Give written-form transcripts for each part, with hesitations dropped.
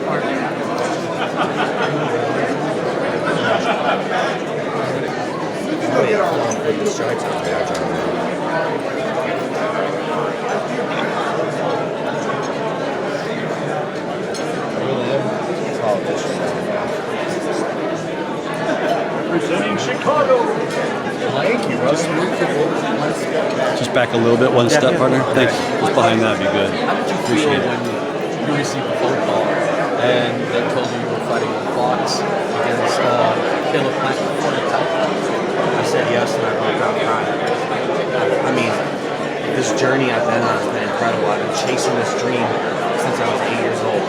part. Representing Chicago. Thank you, bro. Just move forward one step. Just back a little bit, one step, partner. Thanks. Just behind that would be good. How did you feel when you received a phone call and they told you were fighting on Fox against Caleb Plant for the title? I said yes, and I broke down crying. I mean, this journey I've been on has been incredible. I've been chasing this dream since I was 8 years old.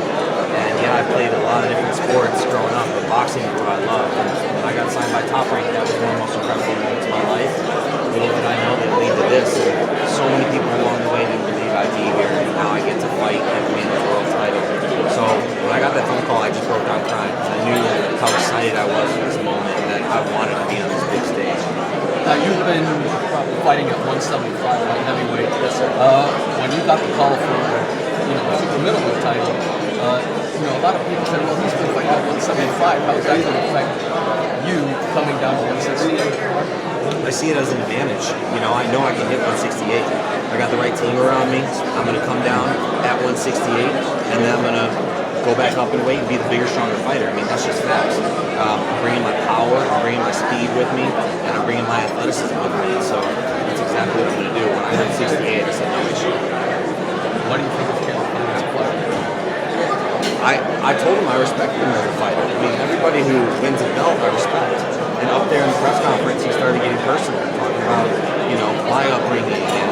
And yeah, I played a lot of different sports growing up, but boxing is what I love. And when I got signed by Top Rank, that was one of the most incredible moments of my life. Little did I know that lead to this. And so many people along the way didn't believe I'd be here, and now I get to fight and win the world title. So when I got that phone call, I just broke down crying. I knew how excited I was for this moment and that I wanted to be on this big stage. Now, you've been fighting at 175 light heavyweight. Yes, sir. When you got the call for, super middleweight title, a lot of people said, well, he's been fighting at 175. How is that going to affect you coming down to 168? I see it as an advantage. I know I can hit 168. I got the right team around me. I'm going to come down at 168, and then I'm going to go back up in weight and be the bigger, stronger fighter. I mean, that's just facts. I'm bringing my power, I'm bringing my speed with me, and I'm bringing my athleticism with me. And so that's exactly what I'm going to do. When I hit 68, I said no issue. What do you think of Caleb Plant as a fighter? I told him I respected him as a fighter. I mean, everybody who wins a belt, I respect. And up there in the press conference, he started getting personal, talking about, my upbringing and,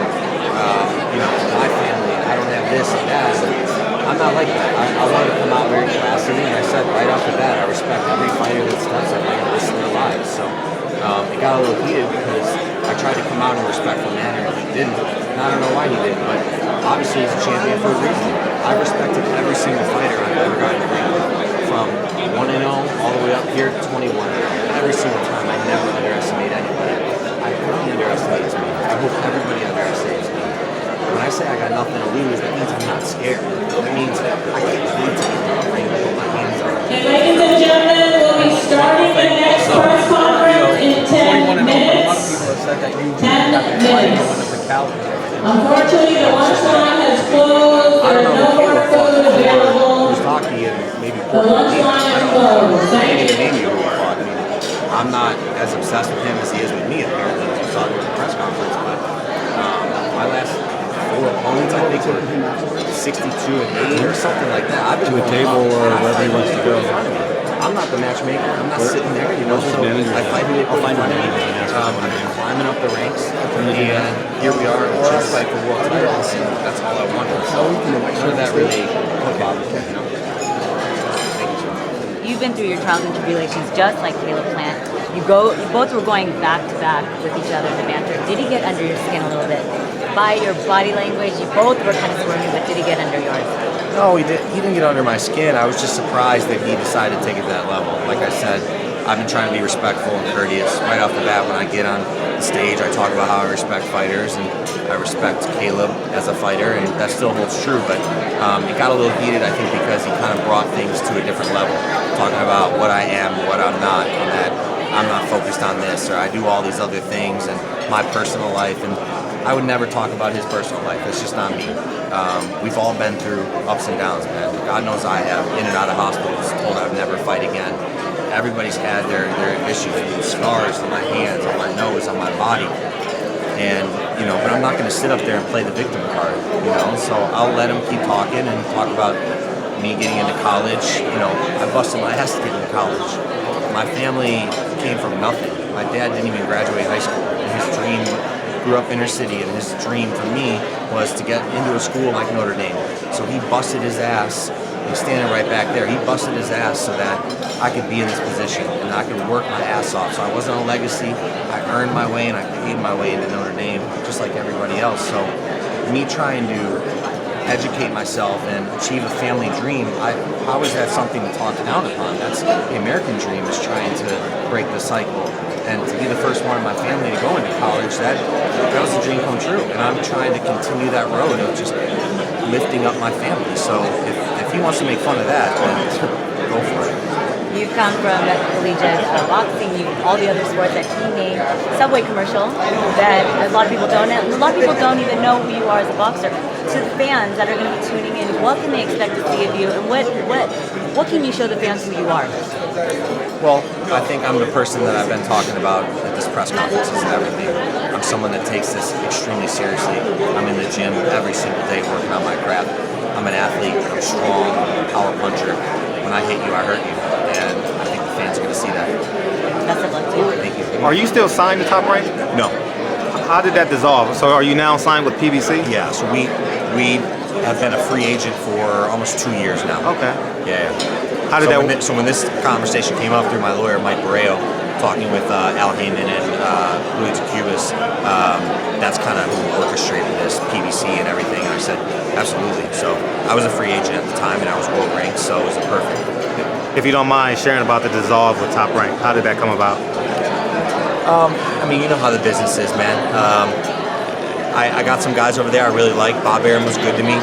my family. I don't have this and that. And I'm not like that. I wanted to come out very classy, and I said right off the bat, I respect every fighter that steps up and risks their lives. So it got a little heated because I tried to come out in a respectful manner, and he didn't. And I don't know why he didn't, but obviously he's a champion for a reason. I respected every single fighter I've ever gotten to ring with, from 1-0 all the way up here to 21. Every single time, I never underestimate anybody. I really underestimate me. I hope everybody underestimates me. When I say I got nothing to lose, that means I'm not scared. That means I can't wait to get in the ring and put my hands on it. And ladies and gentlemen, we'll be starting the next press conference in 10 minutes. 10 minutes. Unfortunately, the lunch line has closed. There are no more food available. Hockey and maybe The lunch line is closed. Thank you. I'm not as obsessed with him as he is with me, apparently, as you saw during the press conference. But my last 4 opponents, I think, were 62 and 8 or something like that. I've been To a table or wherever he wants to go. I'm not the matchmaker. I'm not sitting there, So I fight who they put in front of me. I've been climbing up the ranks, and here we are, just fight for world titles. That's all I wanted. So none of that really bothered me. You've been through your trials and tribulations just like Caleb Plant. You both were going back to back with each other in the banter. Did he get under your skin a little bit? By your body language, you both were kind of squirming, but did he get under yours? No, he didn't get under my skin. I was just surprised that he decided to take it that level. Like I said, I've been trying to be respectful and courteous right off the bat. When I get on the stage, I talk about how I respect fighters, and I respect Caleb as a fighter, and that still holds true. But it got a little heated, I think, because he kind of brought things to a different level, talking about what I am, what I'm not, and that I'm not focused on this, or I do all these other things, and my personal life. And I would never talk about his personal life. That's just not me. We've all been through ups and downs, man. God knows I have, in and out of hospitals, told I'd never fight again. Everybody's had their issues, scars on my hands, on my nose, on my body. And, but I'm not going to sit up there and play the victim card, So I'll let him keep talking and talk about me getting into college. I busted my ass to get into college. My family came from nothing. My dad didn't even graduate high school. His dream, grew up inner city, and his dream for me was to get into a school like Notre Dame. So he busted his ass. He's standing right back there. He busted his ass so that I could be in this position and I could work my ass off. So I wasn't a legacy. I earned my way and I paid my way into Notre Dame just like everybody else. So me trying to educate myself and achieve a family dream, how is that something to talk down upon? That's the American dream, is trying to break the cycle. And to be the first one in my family to go into college, that was a dream come true. And I'm trying to continue that road of just lifting up my family. So if he wants to make fun of that, then go for it. You've come from collegiate boxing, all the other sports that he named, Subway commercial that a lot of people don't know. A lot of people don't even know who you are as a boxer. To the fans that are going to be tuning in, what can they expect to see of you, and what can you show the fans who you are? Well, I think I'm the person that I've been talking about at this press conferences and everything. I'm someone that takes this extremely seriously. I'm in the gym every single day working on my craft. I'm an athlete, I'm strong, I'm a power puncher. When I hit you, I hurt you. And I think the fans are going to see that. Best of luck to you. Thank you. Are you still signed to Top Rank? No. How did that dissolve? So are you now signed with PBC? Yeah, so we have been a free agent for almost 2 years now. Okay. Yeah. How did So when this conversation came up through my lawyer, Mike Borreo, talking with Al Heyman and Luis Cubas, that's kind of who orchestrated this, PBC and everything. And I said, absolutely. So I was a free agent at the time, and I was world ranked, so it was perfect. If you don't mind sharing about the dissolve with Top Rank, how did that come about? I mean, you know how the business is, man. I got some guys over there I really like. Bob Arum was good to me.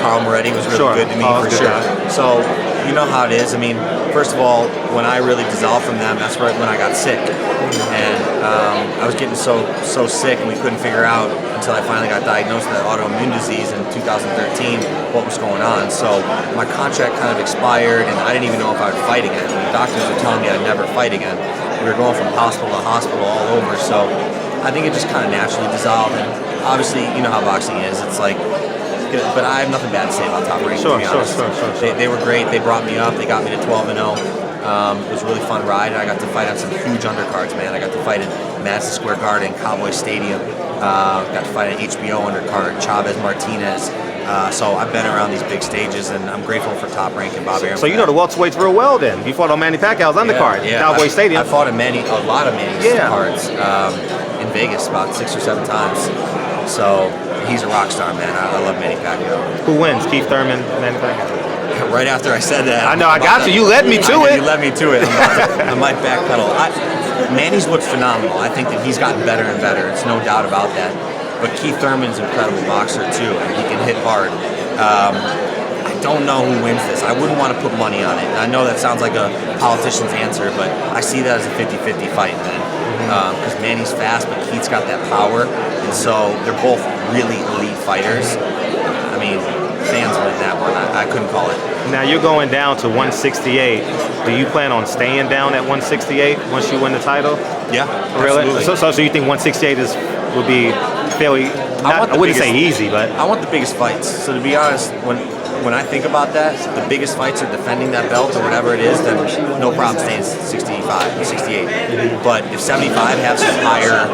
Carl Moretti was really good to me for sure. So you know how it is. I mean, first of all, when I really dissolved from them, that's right when I got sick, and I was getting so sick, and we couldn't figure out until I finally got diagnosed with that autoimmune disease in 2013 what was going on. So my contract kind of expired, and I didn't even know if I would fight again. The doctors were telling me I'd never fight again. We were going from hospital to hospital all over, so I think it just kind of naturally dissolved. And obviously, you know how boxing is. It's like, but I have nothing bad to say about Top Rank, to be honest. They were great. They brought me up. They got me to 12-0. It was a really fun ride. I got to fight on some huge undercards, man. I got to fight in Madison Square Garden, Cowboy Stadium. Got to fight an HBO undercard, Chavez Martinez. So I've been around these big stages, and I'm grateful for Top Rank and Bob Arum. So you know the welterweights real well then. You fought on Manny Pacquiao's undercard, Cowboy Stadium. I fought a lot of Manny's cards in Vegas about 6 or 7 times. So he's a rock star, man. I love Manny Pacquiao. Who wins, Keith Thurman, Manny Pacquiao? Right after I said that, I know, I got you. You led me to it. You led me to it. I might backpedal. Manny's looked phenomenal. I think that he's gotten better and better. It's no doubt about that. But Keith Thurman's an incredible boxer too, and he can hit hard. I don't know who wins this. I wouldn't want to put money on it. And I know that sounds like a politician's answer, but I see that as a 50-50 fight, man. Because Manny's fast, but Keith's got that power, and so they're both really elite fighters. I mean, fans win that one. I couldn't call it. Now you're going down to 168. Do you plan on staying down at 168 once you win the title? Yeah, really. Absolutely. So you think 168 would be fairly? I wouldn't say easy, but I want the biggest fights. So to be honest, when I think about that, the biggest fights are defending that belt or whatever it is, then no problem staying 65, 68. But if 75 have some higher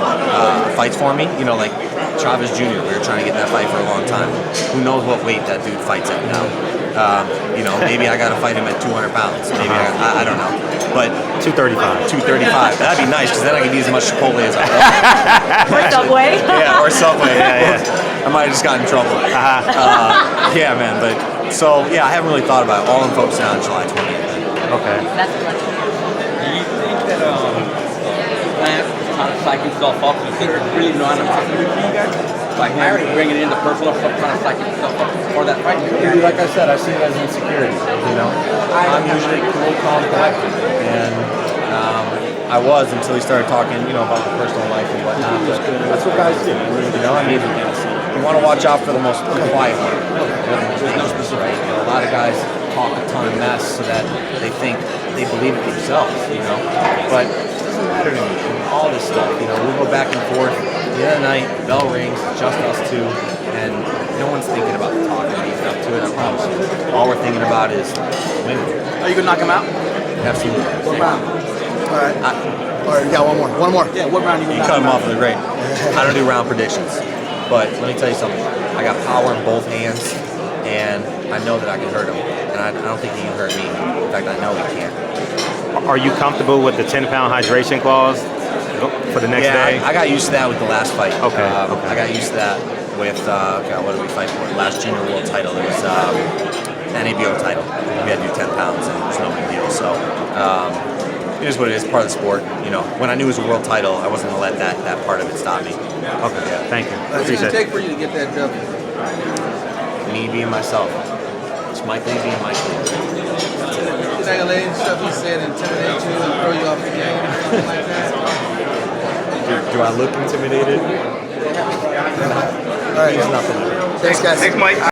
fights for me, you know, like Chavez Jr., we were trying to get that fight for a long time. Who knows what weight that dude fights at now? You know, maybe I got to fight him at 200 pounds. Maybe I don't know. But 235. 235. That'd be nice, because then I could eat as much Chipotle as I want. Or Subway. Yeah, or Subway. I might have just gotten in trouble. Yeah, man. But so yeah, I haven't really thought about it. All I'm focusing on July 20th. Okay. That's good. Do you think that Plant is kind of psyching himself up? Do you think it's really not an opportunity for you guys? Like bringing it into personal stuff, trying to psych himself up for that fight? Like I said, I see it as insecurity. You know, I'm usually cool, calm, collected, and I was until he started talking, you know, about the personal life and whatnot. that's what guys do. You know, I mean, you want to watch out for the most quiet one. There's no specific. You know, a lot of guys talk a ton of mess so that they think they believe it themselves, you know. But it doesn't matter to me. All this stuff, you know, we go back and forth. The other night, the bell rings, just us two, and no one's thinking about the talk or leading up to it, I promise you. All we're thinking about is winning. Are you gonna knock him out? Absolutely. What round? All right. All right, you got one more. Yeah, what round You cut him off with a great. I don't do round predictions. But let me tell you something. I got power in both hands, and I know that I can hurt him. And I don't think he can hurt me. In fact, I know he can't. Are you comfortable with the 10-pound hydration clause for the next day? I got used to that with the last fight. Okay. I got used to that with, what did we fight for? The last junior world title. It was the NABO title. We had to do 10 pounds, and it was no big deal. So it is what it is, part of the sport. You know, when I knew it was a world title, I wasn't going to let that part of it stop me. Okay, yeah. Thank you. What's it gonna take for you to get that W? Me being myself. It's Mike Levy and Mike Levy. You're not gonna let any stuff he said intimidate you and throw you off the game or something like that? Do I look intimidated? All right. He's nothing. Thanks, guys. Thanks, Mike.